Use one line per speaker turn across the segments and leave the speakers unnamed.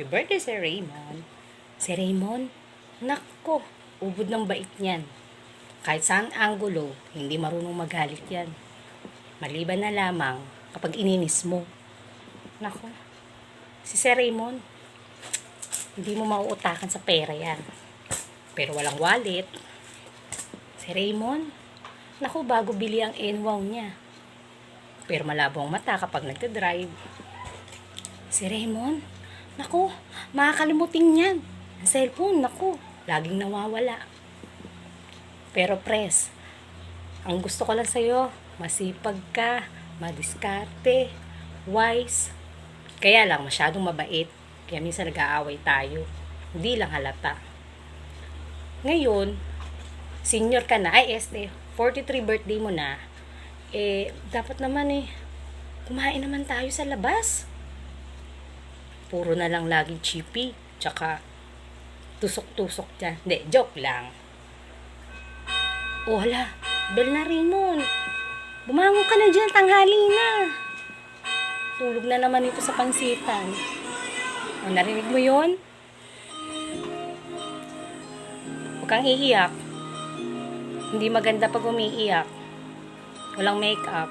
Happy birthday, Sir Raymond. Si Raymond, nakko, ubod ng bait niyan. Kahit saan anggulo, hindi marunong magalit yan. Maliban na lamang kapag ininis mo. Nako, si Sir Raymond, hindi mo mauutakan sa pera yan. Pero walang wallet. Si Raymond, naku, bago bili ang enwaw niya. Pero malabo ang mata kapag nagdadrive. Si Raymond, naku, makakalimutin yan. Ang cellphone, naku, laging nawawala. Pero pres, ang gusto ko lang sa'yo, masipag ka, madiskarte, wise. Kaya lang, masyadong mabait. Kaya minsan nag-aaway tayo. Hindi lang halata. Ngayon, senior ka na, 43 birthday mo na, dapat naman kumain naman tayo sa labas. Puro na lang laging chippy, tsaka tusok-tusok dyan. Hindi, joke lang. Oh, hala, bell na Raymond. Bumangon ka na dyan, tanghali na. Tulog na naman ito sa pansitan. O, narinig mo yun? Huwag kang iiyak. Hindi maganda pag umiiyak. Walang makeup.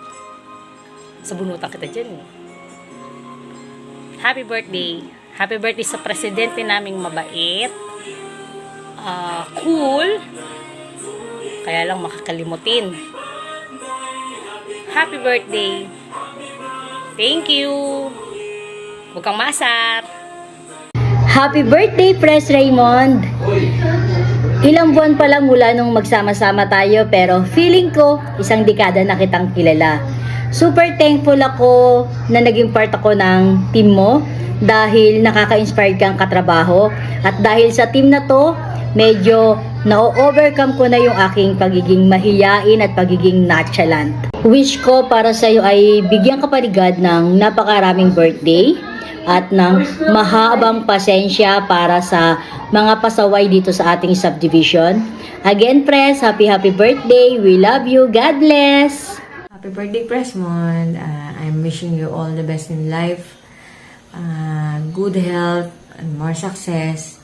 Sabunutan kita dyan Happy birthday. Happy birthday sa presidente naming mabait. Cool. Kaya lang makakalimutin. Happy birthday. Thank you. Huwag kang masar.
Happy birthday, Pres Raymond! Ilang buwan pa lang mula nung magsama-sama tayo pero feeling ko isang dekada na kitang kilala. Super thankful ako na naging part ako ng team mo dahil nakaka-inspire kang katrabaho at dahil sa team na to, medyo na-overcome ko na yung aking pagiging mahiyain at pagiging nonchalant. Wish ko para sa iyo ay bigyan ka paligad ng napakaraming birthday at ng mahabang pasensya para sa mga pasaway dito sa ating subdivision. Again, Pres, happy birthday. We love you. God bless.
Happy birthday, Presmond. I'm wishing you all the best in life. Good health and more success.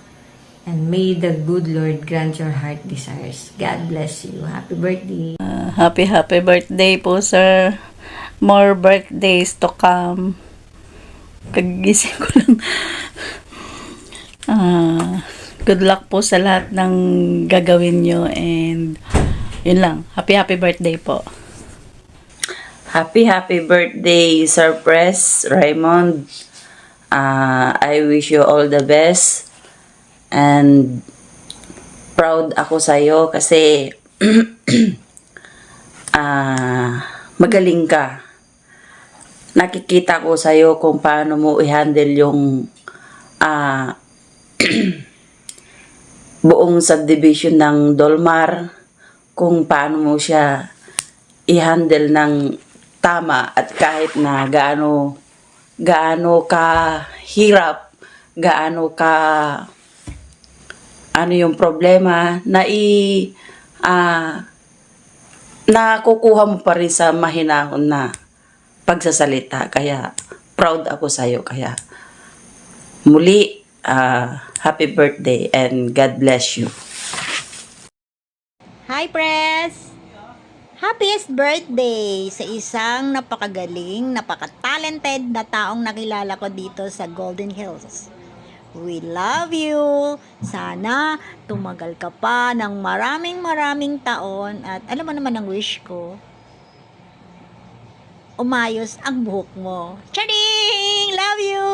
And may the good Lord grant your heart desires. God bless you. Happy birthday.
Happy birthday po, sir. More birthdays to come. Kagising ko lang. Good luck po sa lahat ng gagawin nyo and yun lang. Happy birthday po.
Happy birthday, Sir Pres Raymond. I wish you all the best and proud ako sa'yo kasi magaling ka. Nakikita ko sa'yo kung paano mo i-handle yung buong subdivision ng Dolmar, kung paano mo siya i-handle ng tama at kahit na gaano ka hirap, gaano ka ano yung problema na nakukuha mo pa rin sa mahinahon na pagsasalita. Kaya proud ako sa iyo. Kaya muli happy birthday and God bless you.
Hi, Press! Happiest birthday sa isang napakagaling, napaka-talented na taong nakilala ko dito sa Golden Hills. We love you! Sana tumagal ka pa ng maraming taon at alam mo naman ang wish ko, umayos ang buhok mo. Charing! Love you!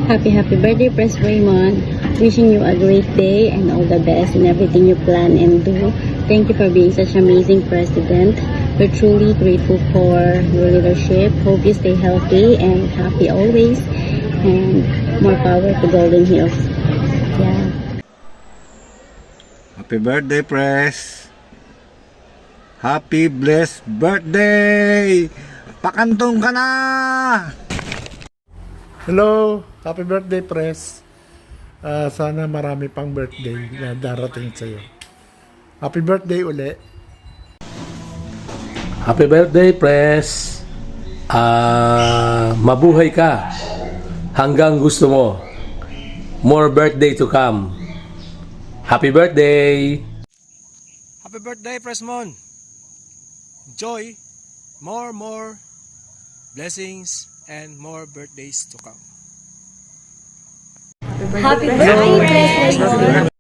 Happy birthday, Pres Raymond. Wishing you a great day and all the best in everything you plan and do. Thank you for being such an amazing president. We're truly grateful for your leadership. Hope you stay healthy and happy always. And more power to Golden Hills. Yeah.
Happy birthday, Pres. Happy blessed birthday! Pakantong ka na!
Hello! Happy birthday, Pres. Sana marami pang birthday na darating sa'yo. Happy birthday uli.
Happy birthday, Pres. Mabuhay ka hanggang gusto mo. more birthday to come. Happy birthday!
Happy birthday, Presmon! Joy, more blessings and more birthdays to come.
Happy birthday, Press Raymond.